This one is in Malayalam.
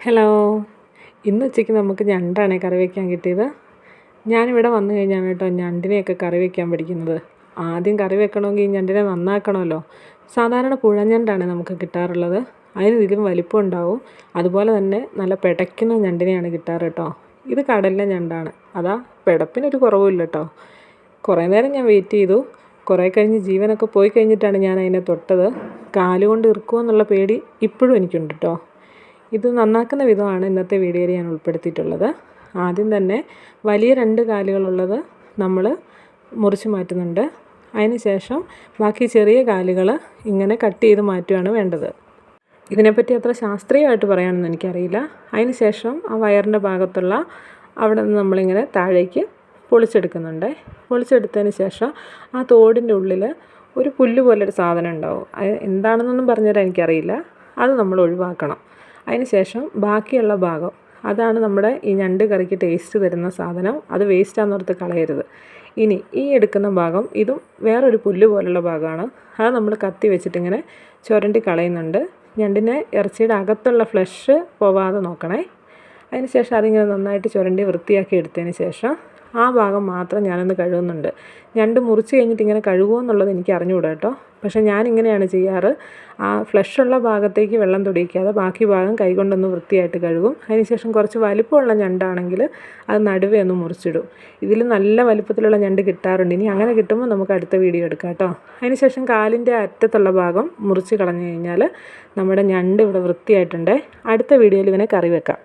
ഹലോ, ഇന്ന് ഉച്ചയ്ക്ക് നമുക്ക് ഞണ്ടാണ് കറി വയ്ക്കാൻ കിട്ടിയത്. ഞാനിവിടെ വന്നു കഴിഞ്ഞാണ് കേട്ടോ ഞണ്ടിനെയൊക്കെ കറി വയ്ക്കാൻ പഠിക്കുന്നത്. ആദ്യം കറി വെക്കണമെങ്കിൽ ഈ ഞണ്ടിനെ നന്നാക്കണമല്ലോ. സാധാരണ പുഴഞ്ഞണ്ടാണ് നമുക്ക് കിട്ടാറുള്ളത്. അതിന് ഇതിലും വലിപ്പം ഉണ്ടാവും. അതുപോലെ തന്നെ നല്ല പിടയ്ക്കുന്ന ഞണ്ടിനെയാണ് കിട്ടാറ് കേട്ടോ. ഇത് കടലിലെ ഞണ്ടാണ്. അതാ പിടപ്പിനൊരു കുറവുമില്ല കേട്ടോ. കുറേ നേരം ഞാൻ വെയിറ്റ് ചെയ്തു. കുറേ കഴിഞ്ഞ് ജീവനൊക്കെ പോയി കഴിഞ്ഞിട്ടാണ് ഞാൻ അതിനെ തൊട്ടത്. കാലുകൊണ്ട് ഇറുക്കുമോ എന്നുള്ള പേടി ഇപ്പോഴും എനിക്കുണ്ട് കേട്ടോ. ഇത് നന്നാക്കുന്ന വിധമാണ് ഇന്നത്തെ വീഡിയോയിൽ ഞാൻ ഉൾപ്പെടുത്തിയിട്ടുള്ളത്. ആദ്യം തന്നെ വലിയ 2 കാലുകളുള്ളത് നമ്മൾ മുറിച്ച് മാറ്റുന്നുണ്ട്. അതിന് ശേഷം ബാക്കി ചെറിയ കാലുകൾ ഇങ്ങനെ കട്ട് ചെയ്ത് മാറ്റുകയാണ് വേണ്ടത്. ഇതിനെപ്പറ്റി അത്ര ശാസ്ത്രീയമായിട്ട് പറയാനൊന്നും എനിക്കറിയില്ല. അതിന് ശേഷം ആ വയറിൻ്റെ ഭാഗത്തുള്ള അവിടെ നിന്ന് നമ്മളിങ്ങനെ താഴേക്ക് പൊളിച്ചെടുക്കുന്നുണ്ട്. പൊളിച്ചെടുത്തതിന് ശേഷം ആ തോടിൻ്റെ ഉള്ളിൽ ഒരു പുല്ല് പോലൊരു സാധനം ഉണ്ടാവും. അത് എന്താണെന്നൊന്നും പറഞ്ഞുതരാൻ എനിക്കറിയില്ല. അത് നമ്മൾ ഒഴിവാക്കണം. അതിന് ശേഷം ബാക്കിയുള്ള ഭാഗം, അതാണ് നമ്മുടെ ഈ ഞണ്ട് കറിക്ക് ടേസ്റ്റ് തരുന്ന സാധനം. അത് വേസ്റ്റാണെന്നോർത്ത് കളയരുത്. ഇനി ഈ എടുക്കുന്ന ഭാഗം ഇതും വേറൊരു പുല്ല് പോലുള്ള ഭാഗമാണ്. അത് നമ്മൾ കത്തി വെച്ചിട്ടിങ്ങനെ ചുരണ്ടി കളയുന്നുണ്ട്. ഞണ്ടിനെ ഇറച്ചിയുടെ അകത്തുള്ള ഫ്ലഷ് പോവാതെ നോക്കണേ. അതിന് ശേഷം അതിങ്ങനെ നന്നായിട്ട് ചുരണ്ടി വൃത്തിയാക്കി എടുത്തതിന് ശേഷം ആ ഭാഗം മാത്രം ഞാനൊന്ന് കഴുകുന്നുണ്ട്. ഞണ്ട് മുറിച്ച് കഴിഞ്ഞിട്ട് ഇങ്ങനെ കഴുകുമോ എന്നുള്ളത് എനിക്ക് അറിഞ്ഞുകൂടാ കേട്ടോ. പക്ഷേ ഞാനിങ്ങനെയാണ് ചെയ്യാറ്. ആ ഫ്ലഷുള്ള ഭാഗത്തേക്ക് വെള്ളം തൊടിയിക്കാതെ ബാക്കി ഭാഗം കൈകൊണ്ടൊന്ന് വൃത്തിയായിട്ട് കഴുകും. അതിനുശേഷം കുറച്ച് വലിപ്പമുള്ള ഞണ്ടാണെങ്കിൽ അത് നടുവേ ഒന്ന് മുറിച്ചിടും. ഇതിൽ നല്ല വലിപ്പത്തിലുള്ള ഞണ്ട് കിട്ടാറുണ്ട്. ഇനി അങ്ങനെ കിട്ടുമ്പോൾ നമുക്ക് അടുത്ത വീഡിയോ എടുക്കാം കേട്ടോ. അതിനുശേഷം കാലിൻ്റെ അറ്റത്തുള്ള ഭാഗം മുറിച്ച് കളഞ്ഞു കഴിഞ്ഞാൽ നമ്മുടെ ഞണ്ട് ഇവിടെ വൃത്തിയായിട്ടുണ്ട്. അടുത്ത വീഡിയോയിൽ ഇവനെ കറി വെക്കാം.